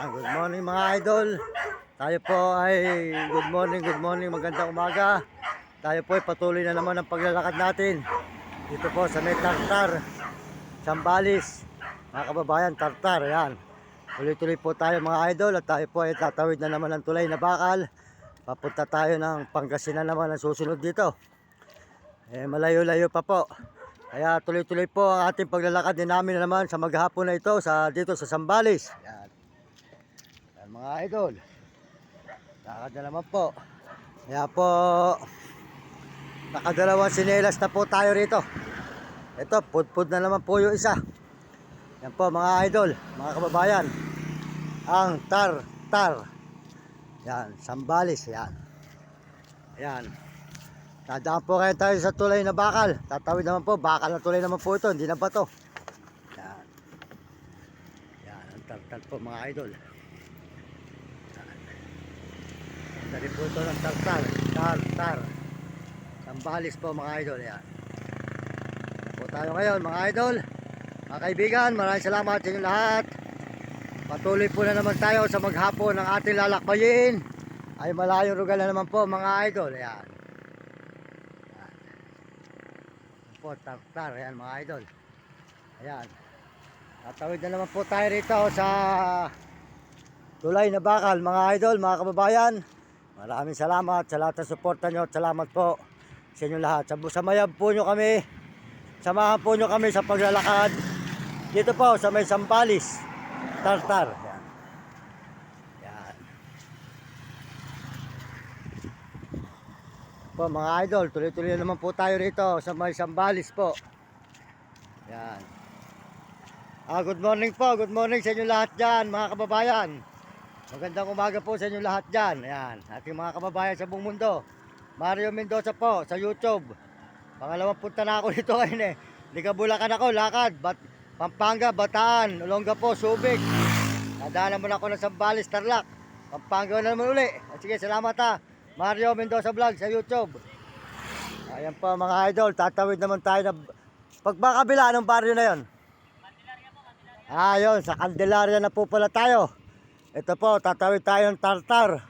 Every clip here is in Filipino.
Good morning mga idol. Tayo po ay good morning, magandang umaga. Tayo po ay patuloy na naman ang paglalakad natin. Dito po sa may Tartar, Zambales. Mga kababayan, Tartar, yan. Tuloy-tuloy po tayo mga idol at tayo po ay tatawid na naman ng tulay na bakal. Papunta tayo ng Pangasinan naman ang susunod dito. Malayo-layo pa po. Kaya tuloy-tuloy po ang ating paglalakad din namin na naman sa maghapon na ito dito sa Zambales. Yan. Yan mga idol. Lakad na naman po. Kaya po nakadalawang sinelas na po tayo rito. Ito, pudpud na naman po yung isa. Yan po mga idol, mga kababayan. Ang Tartar. Yan, Zambales. Yan. Yan. Dadaan po kayo tayo sa tulay na bakal. Tatawid naman po, bakal na tulay naman po ito, hindi na bato. Yan. Yan, ang Tartar po mga idol. Yan. Dari po ito ng Tartar. Tartar. Zambales po mga idol. Yan. Yan po tayo ngayon mga idol. Mga kaibigan, maraming salamat sa inyo lahat. Patuloy po na naman tayo sa maghapon ng ating lalakbayin. Ay malayong lugar na naman po mga idol. Yan. Po, Tartar, ayan mga idol. Ayan. Tatawid na naman po tayo rito sa tulay na bakal mga idol, mga kababayan. Maraming salamat sa lahat ng suporta nyo. Salamat po sa inyo lahat. Samayab po nyo kami. Samahan po nyo kami sa paglalakad dito po sa may Zambales, Tartar. Ayan. Ayan. Po mga idol, tuloy-tuloy naman po tayo rito sa may Zambales po. Yan. Good morning po, good morning sa inyo lahat dyan mga kababayan. Magandang umaga po sa inyo lahat dyan. Yan, ating mga kababayan sa buong mundo. Mario Mendoza po sa YouTube. Pangalawang punta na ako dito ngayon eh. Bulacan ako, lakad, Pampanga, Bataan, Olongapo, Subic. Nadaan naman ako ng Zambales, Tarlac. Pampanga na naman uli. Sige, salamat ha. Mario Mendoza Vlog sa YouTube. Ayan po mga idol, tatawid naman tayo na pagmakabila. Anong barrio na yon? Candelaria po, Candelaria. Yun, sa Candelaria na po pala tayo. Ito po, tatawid tayo ng Tartar,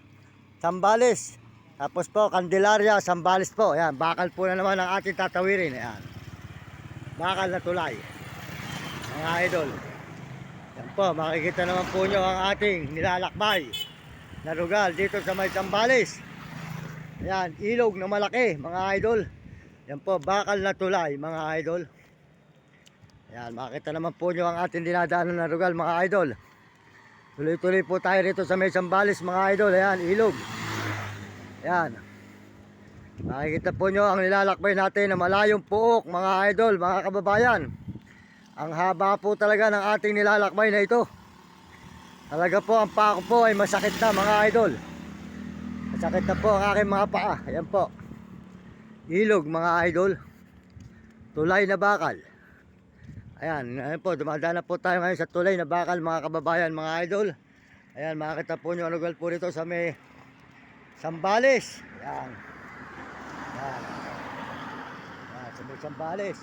Zambales. Tapos po, Candelaria, Zambales po. Ayan, bakal po na naman ang ating tatawirin. Ayan. Bakal na tulay. Mga idol. Ayan po, makikita naman po nyo ang ating nilalakbay na lugar dito sa may Zambales. Ayan, ilog na malaki mga idol. Yan po, bakal na tulay mga idol. Ayan, makita naman po nyo ang ating dinadaanan na lugar mga idol. Tuloy-tuloy po tayo rito sa may Zambales mga idol. Ayan, ilog. Ayan. Makikita po nyo ang nilalakbay natin na malayong puok mga idol, mga kababayan. Ang haba po talaga ng ating nilalakbay na ito. Talaga po ang paa ko po ay masakit na mga idol. Masakit na po ang aking mga paa. Ayan po. Ilog mga idol. Tulay na bakal. Ayan, ayan po. Dumadaan na po tayo ngayon sa tulay na bakal mga kababayan mga idol. Ayan, makikita po nyo ang lugar po rito sa may Zambales. Ayan. Ayan. Ayan, sa may Zambales.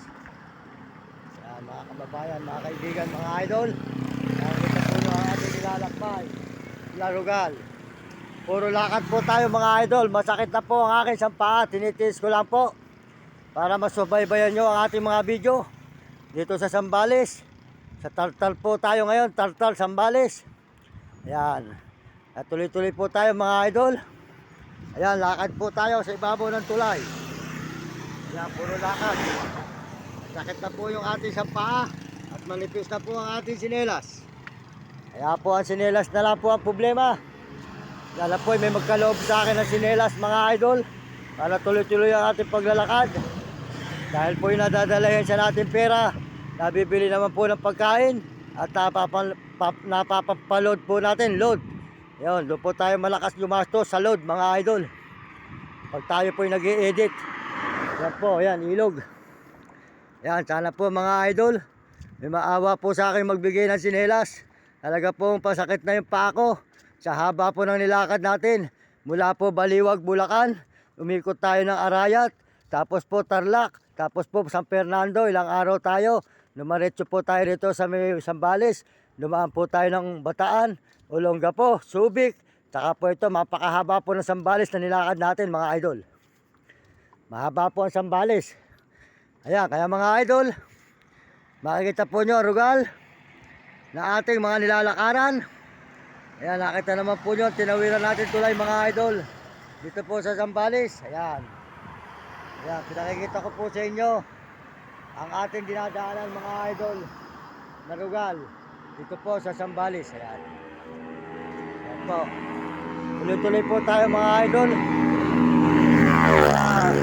Ayan mga kababayan, mga kaibigan, mga idol. Makikita po nyo ang ating nilalakbay. Larugal. Puro lakad po tayo mga idol. Masakit na po ang aking isang paa. Tinitiis ko lang po para masubaybayan nyo ang ating mga video dito sa Zambales. Sa Tartar po tayo ngayon. Tartar, Zambales. Ayan. At tuloy-tuloy po tayo mga idol. Ayan, lakad po tayo sa ibabaw ng tulay. Ayan, puro lakad. Sakit na po yung ating isang paa. At manipis na po ang ating sinelas. Kaya po ang sinelas na lang po ang problema. Lala po may magkaloob sa akin ng sinelas mga idol para tuloy-tuloy ang ating paglalakad. Dahil po yung nadadalayan sa natin pera, nabibili naman po ng pagkain at napapapaload po natin, load. Yun, doon po tayo malakas lumastos sa load mga idol. Pag tayo po yung nag-i-edit. Yan po, yan, ilog. Yan, sana po mga idol, may maawa po sa akin magbigay ng sinelas. Talaga po pasakit na yung paa ko. Sa haba po ng nilakad natin, mula po Baliwag, Bulacan, umikot tayo ng Arayat, tapos po Tarlac, tapos po San Fernando, ilang araw tayo. Numaretso po tayo rito sa may Zambales. dumaan po tayo ng Bataan, Olongapo, Subic, saka po ito, mapakahaba po ng Sambales na nilakad natin mga idol. Mahaba po ang Sambales. Ayan, kaya mga idol, makikita po nyo ang rugal na ating mga nilalakaran. Ayan, nakita naman po nyo, tinawiran natin tulay mga idol. Dito po sa Sambales, ayan. Ayan, pinakikita ko po sa inyo ang ating dinadaanan mga idol na rugal. Dito po sa Sambales, ayan. Ayan po. Tuloy-tuloy po tayo mga idol. Ayan.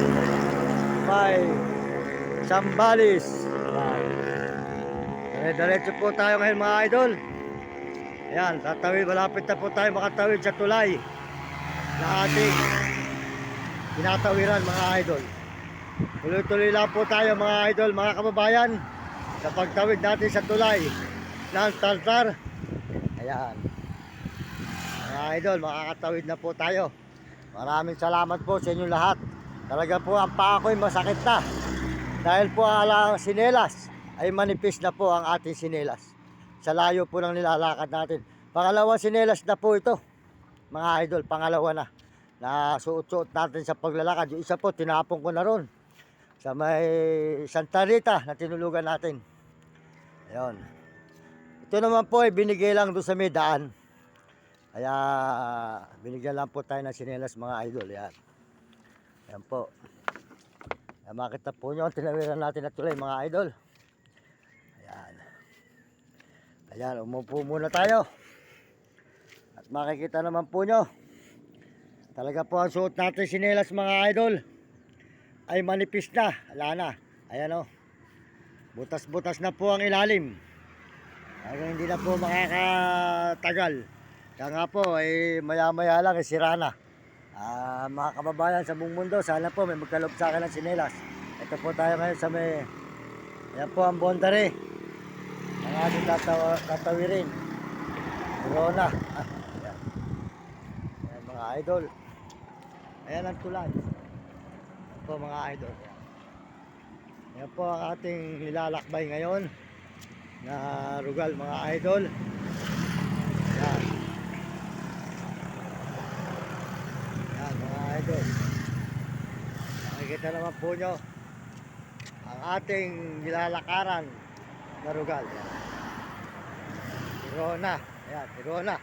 May Sambales. Diretso po tayo ngayon mga idol. Ayan, tatawid, malapit na po tayo makatawid sa tulay na ating tinatawiran mga idol. Tuloy-tuloy lang po tayo mga idol, mga kababayan, sa pagtawid natin sa tulay ng Tartar. Ayan. Mga idol, makakatawid na po tayo. Maraming salamat po sa inyo lahat. Talaga po ang paa ko'y masakit na. Dahil po ang sinelas ay manipis na po ang ating sinelas. Sa layo po ng nilalakad natin. Pangalawang sinelas na po ito. Mga idol, pangalawa na. Na suot-suot natin sa paglalakad. Yung isa po, tinapon ko na ron. Sa may Santa Rita na tinulugan natin. Ayun. Ito naman po ay binigay lang doon sa may daan. Kaya binigyan lang po tayo ng sinelas mga idol. Yan. Yan po. Kaya makita po nyo, tinawiran natin na tulay mga idol. Ayan. Ayan, umupo muna tayo. At makikita naman po nyo, talaga po ang suot natin sinelas mga idol ay manipis na, wala na. Ayan o, butas-butas na po ang ilalim. Kaya hindi na po makakatagal. Kaya nga po, maya-maya lang, sira na. Mga kababayan sa buong mundo, sana po may magkaloob sa akin ng sinelas. Ito po tayo ngayon sa may, ayan po ang bondare. Ang ating tatawirin. Corona. Ayan. Ayan mga idol. Ayan ang tulay. Ayan po mga idol. Ayan po ang ating nilalakbay ngayon na rugal mga idol. Ayan. Ayan mga idol. Makikita naman po nyo ang ating nilalakaran na rugal. Ayan. Hirona. Ayan, Hirona.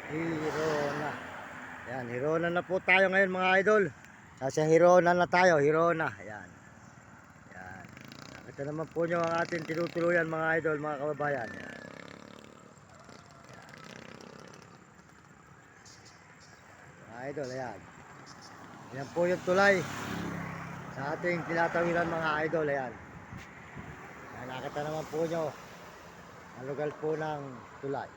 Hirona. Ayan, Hirona na po tayo ngayon mga idol. Nasa Hirona na tayo, Hirona. Ayan. Ayan. Nakita naman po nyo ang ating tinutuluyan mga idol, mga kababayan. Ayan. Mga idol, ayan. Ayan po yung tulay sa ating tinatawiran mga idol. Ayan. Ayan, nakita naman po nyo ang lugar po ng tulay.